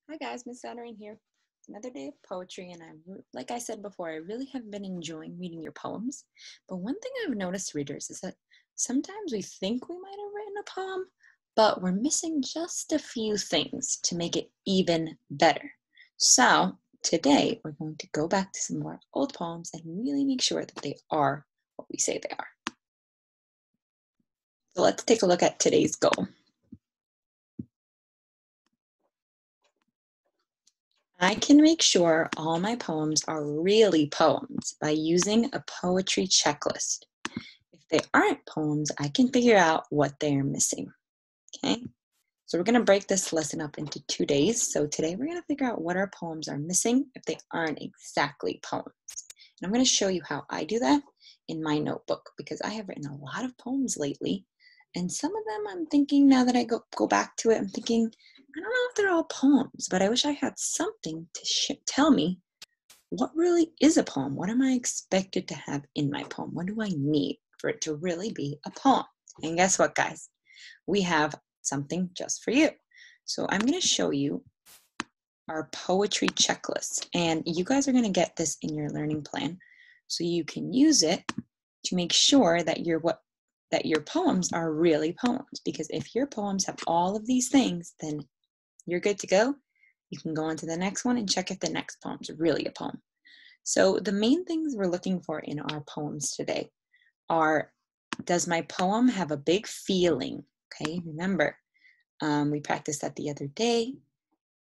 Hi guys, Miss Saturine here. It's another day of poetry, and like I said before, I really have been enjoying reading your poems. But one thing I've noticed, readers, is that sometimes we think we might have written a poem, but we're missing just a few things to make it even better. So today we're going to go back to some of our old poems and really make sure that they are what we say they are. So let's take a look at today's goal. I can make sure all my poems are really poems by using a poetry checklist. If they aren't poems, I can figure out what they are missing. Okay? So we're going to break this lesson up into 2 days. So today we're going to figure out what our poems are missing if they aren't exactly poems. And I'm going to show you how I do that in my notebook because I have written a lot of poems lately. And some of them I'm thinking, now that I go back to it, I'm thinking, I don't know if they're all poems, but I wish I had something to tell me what really is a poem. What am I expected to have in my poem? What do I need for it to really be a poem? And guess what, guys? We have something just for you. So I'm going to show you our poetry checklist. And you guys are going to get this in your learning plan so you can use it to make sure that your poems are really poems. Because if your poems have all of these things, then you're good to go. You can go on to the next one and check if the next poem's really a poem. So the main things we're looking for in our poems today are, does my poem have a big feeling? Okay, remember, we practiced that the other day.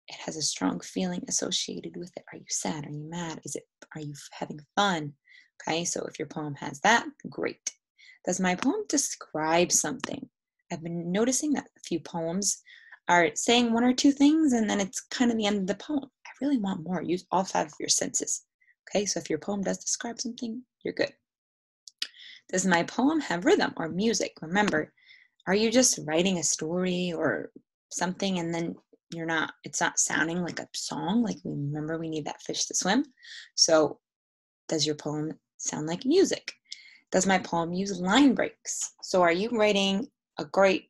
It has a strong feeling associated with it. Are you sad? Are you mad? Are you having fun? Okay, so if your poem has that, great. Does my poem describe something? I've been noticing that a few poems are saying one or two things and then it's kind of the end of the poem. I really want more. Use all 5 of your senses. Okay, so if your poem does describe something, you're good. Does my poem have rhythm or music? Remember, are you just writing a story or something and then it's not sounding like a song? Like, remember, we need that fish to swim. So does your poem sound like music? Does my poem use line breaks? So are you writing a great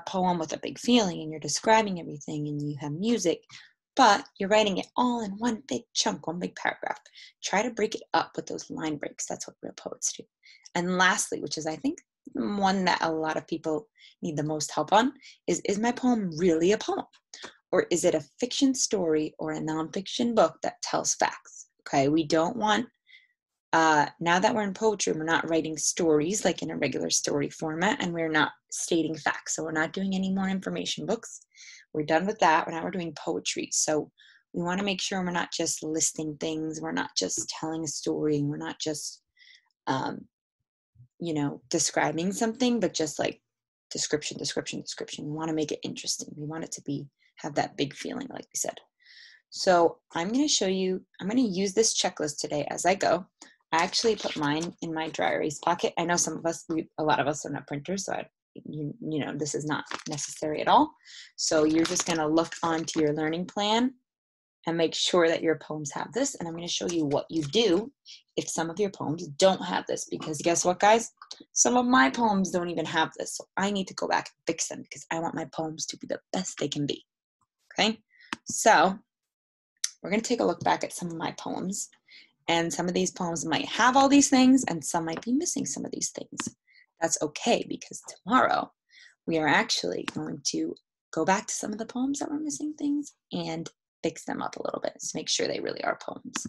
poem with a big feeling and you're describing everything and you have music, but you're writing it all in one big chunk, one big paragraph? Try to break it up with those line breaks. That's what real poets do. And lastly, which is I think one that a lot of people need the most help on, is my poem really a poem? Or is it a fiction story or a nonfiction book that tells facts? Okay, we don't want, now that we're in poetry, we're not writing stories like in a regular story format, and we're not stating facts. So we're not doing any more information books. We're done with that. Now we're doing poetry. So we want to make sure we're not just listing things. We're not just telling a story. We're not just, describing something, but just like description, description, description. We want to make it interesting. We want it to have that big feeling, like we said. So I'm going to show you, I'm going to use this checklist today as I go. I actually put mine in my dry erase pocket. I know a lot of us are not printers, so this is not necessary at all. So you're just going to look onto your learning plan and make sure that your poems have this. And I'm going to show you what you do if some of your poems don't have this, because guess what, guys? Some of my poems don't even have this. So I need to go back and fix them because I want my poems to be the best they can be. Okay? So we're going to take a look back at some of my poems. And some of these poems might have all these things, and some might be missing some of these things. That's okay, because tomorrow we are actually going to go back to some of the poems that were missing things and fix them up a little bit to make sure they really are poems.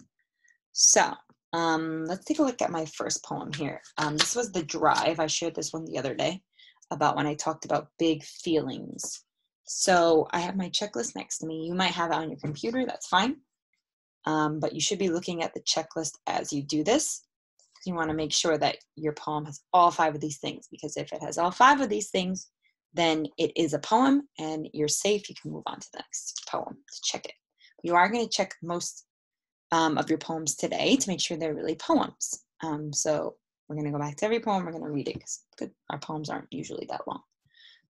So let's take a look at my first poem here. This was The Drive. I shared this one the other day about when I talked about big feelings. So I have my checklist next to me. You might have it on your computer. That's fine. But you should be looking at the checklist as you do this. You want to make sure that your poem has all 5 of these things, because if it has all 5 of these things, then it is a poem and you're safe. You can move on to the next poem to check it. You are going to check most of your poems today to make sure they're really poems. So we're going to go back to every poem. We're going to read it because our poems aren't usually that long.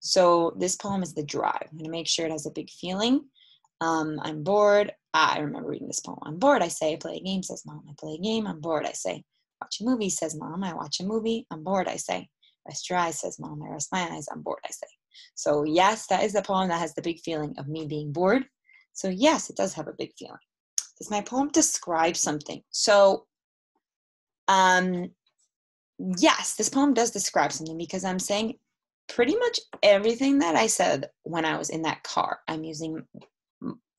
So this poem is The Drive. I'm going to make sure it has a big feeling. I'm bored. I remember reading this poem. I'm bored, I say. I play a game, says Mom. I play a game. I'm bored, I say. Watch a movie, says Mom. I watch a movie. I'm bored, I say. Rest your eyes, says Mom. I rest my eyes. I'm bored, I say. So yes, that is the poem that has the big feeling of me being bored. So yes, it does have a big feeling. Does my poem describe something? So yes, this poem does describe something because I'm saying pretty much everything that I said when I was in that car. I'm using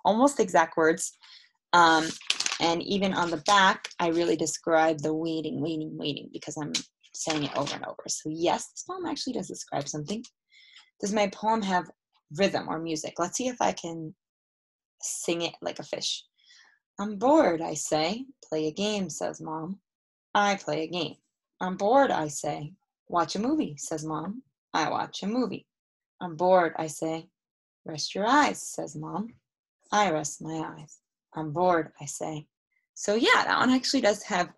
almost exact words. And even on the back, I really describe the waiting, waiting, waiting because I'm saying it over and over. So yes, this poem actually does describe something. Does my poem have rhythm or music? Let's see if I can sing it like a fish. I'm bored, I say. Play a game, says Mom. I play a game. I'm bored, I say. Watch a movie, says Mom. I watch a movie. I'm bored, I say. Rest your eyes, says Mom. I rest my eyes. I'm bored, I say. So yeah, that one actually does have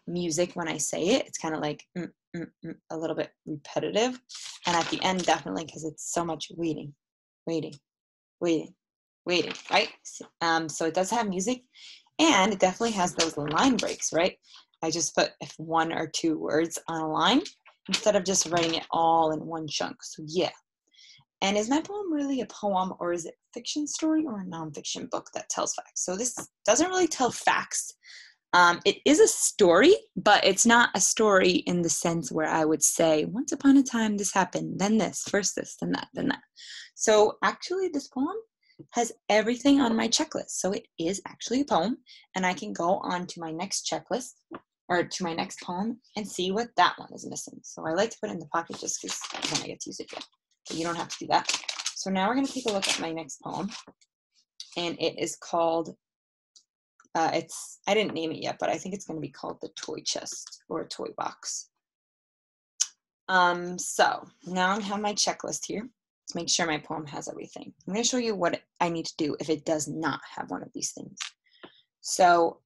music when I say it. It's kind of like a little bit repetitive. And at the end, definitely, because it's so much waiting, waiting, waiting, waiting, right? So it does have music, and it definitely has those line breaks, right? I just put if one or two words on a line instead of just writing it all in one chunk. So yeah. And is my poem really a poem, or is it a fiction story or a nonfiction book that tells facts? So this doesn't really tell facts. It is a story, but it's not a story in the sense where I would say, once upon a time this happened, then this, first this, then that, then that. So actually this poem has everything on my checklist. So it is actually a poem, and I can go on to my next checklist or to my next poem and see what that one is missing. So I like to put it in the pocket just because then I get to use it again. But you don't have to do that. So now we're going to take a look at my next poem, and it is called I didn't name it yet, but I think it's going to be called The Toy Chest or a Toy Box. So now I have my checklist here to make sure my poem has everything. I'm going to show you what I need to do if it does not have one of these things. So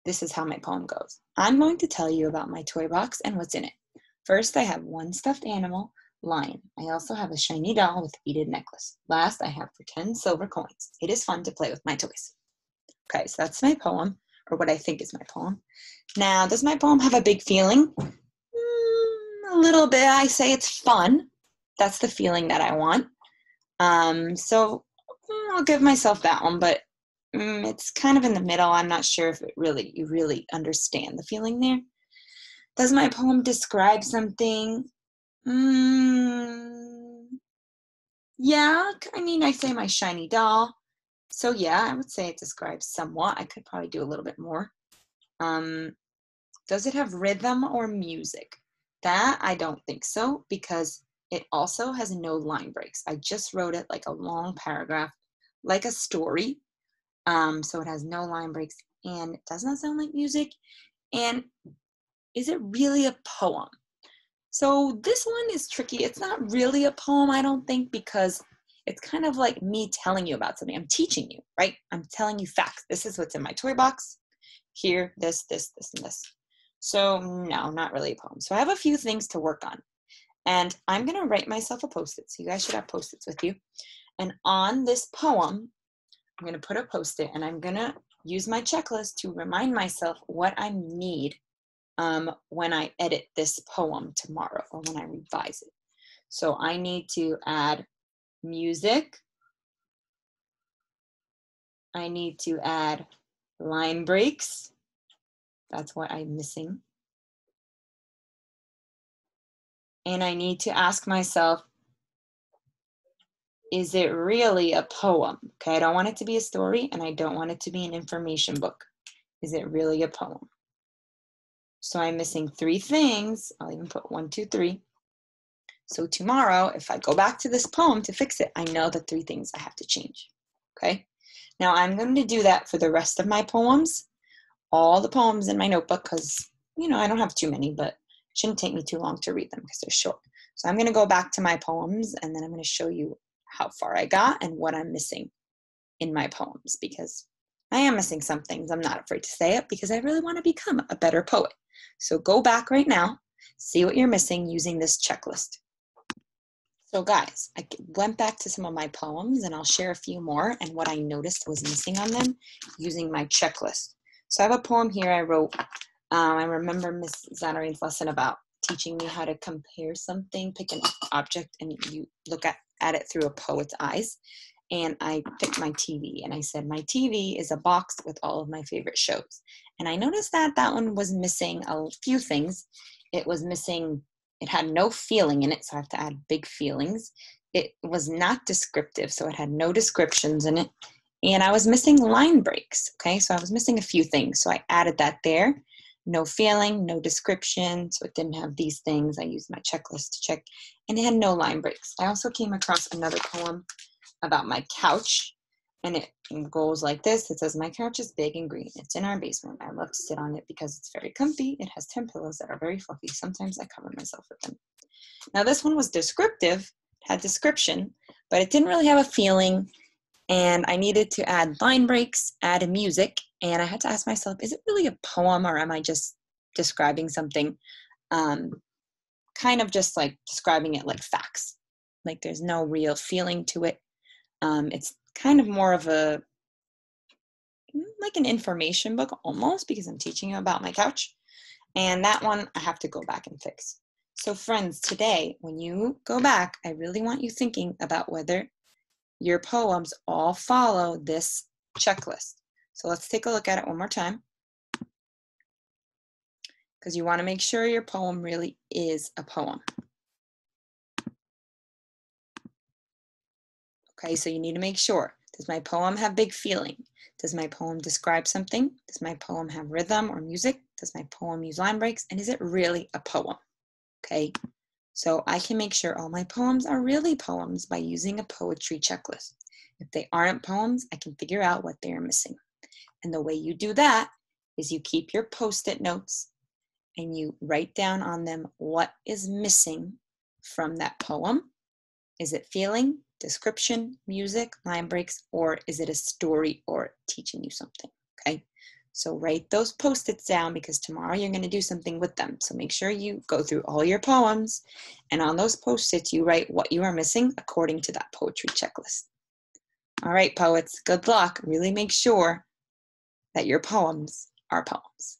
this is how my poem goes. I'm going to tell you about my toy box and what's in it. First, I have one stuffed animal, lion. I also have a shiny doll with a beaded necklace. Last, I have pretend silver coins. It is fun to play with my toys. Okay, so that's my poem, or what I think is my poem. Now, does my poem have a big feeling? A little bit. I say it's fun. That's the feeling that I want. So I'll give myself that one, but it's kind of in the middle. I'm not sure if you really understand the feeling there. Does my poem describe something? Yeah, I mean, I say my shiny doll. So yeah, I would say it describes somewhat. I could probably do a little bit more. Does it have rhythm or music? That I don't think so, because it also has no line breaks. I just wrote it like a long paragraph, like a story. So it has no line breaks, and it does not sound like music. And is it really a poem? So this one is tricky. It's not really a poem, I don't think, because it's kind of like me telling you about something. I'm teaching you, right? I'm telling you facts. This is what's in my toy box. Here, this, this, this, and this. So no, not really a poem. So I have a few things to work on. And I'm going to write myself a Post-it. So you guys should have Post-its with you. And on this poem, I'm going to put a Post-it, and I'm going to use my checklist to remind myself what I need when I edit this poem tomorrow or when I revise it. So I need to add music. I need to add line breaks. That's what I'm missing. And I need to ask myself, is it really a poem? Okay, I don't want it to be a story, and I don't want it to be an information book. Is it really a poem? So I'm missing 3 things. I'll even put 1, 2, 3. So tomorrow, if I go back to this poem to fix it, I know the 3 things I have to change. Okay? Now I'm going to do that for the rest of my poems, all the poems in my notebook, because, I don't have too many, but it shouldn't take me too long to read them because they're short. So I'm going to go back to my poems, and then I'm going to show you how far I got and what I'm missing in my poems, because I am missing some things. I'm not afraid to say it because I really want to become a better poet. So go back right now, see what you're missing using this checklist. So guys, I went back to some of my poems, and I'll share a few more and what I noticed was missing on them using my checklist. So I have a poem here I wrote. I remember Miss Zanarine's lesson about teaching me how to compare something, pick an object, and you look at it through a poet's eyes. and I picked my TV and I said, my TV is a box with all of my favorite shows. And I noticed that that one was missing a few things. It was missing, it had no feeling in it, so I have to add big feelings. It was not descriptive, so it had no descriptions in it. And I was missing line breaks, okay? So I was missing a few things, so I added that there. No feeling, no description, so it didn't have these things. I used my checklist to check, and it had no line breaks. I also came across another poem about my couch, and it goes like this. It says, my couch is big and green. It's in our basement. I love to sit on it because it's very comfy. It has 10 pillows that are very fluffy. Sometimes I cover myself with them. Now this one was descriptive, had description, but it didn't really have a feeling, and I needed to add line breaks, add music, and I had to ask myself, is it really a poem or am I just describing something? Kind of just like describing it like facts. Like there's no real feeling to it. It's kind of more of a, like an information book almost, because I'm teaching you about my couch. And that one I have to go back and fix. So friends, today, when you go back, I really want you thinking about whether your poems all follow this checklist. So let's take a look at it one more time, because you want to make sure your poem really is a poem. Okay, so you need to make sure, does my poem have big feeling? Does my poem describe something? Does my poem have rhythm or music? Does my poem use line breaks? And is it really a poem? Okay, so I can make sure all my poems are really poems by using a poetry checklist. If they aren't poems, I can figure out what they are missing. And the way you do that is you keep your Post-it notes and you write down on them what is missing from that poem. Is it feeling, description, music, line breaks, or is it a story or teaching you something? Okay, so write those Post-its down, because tomorrow you're going to do something with them. So make sure you go through all your poems, and on those Post-its you write what you are missing according to that poetry checklist. All right, poets, good luck. Really make sure that your poems are poems.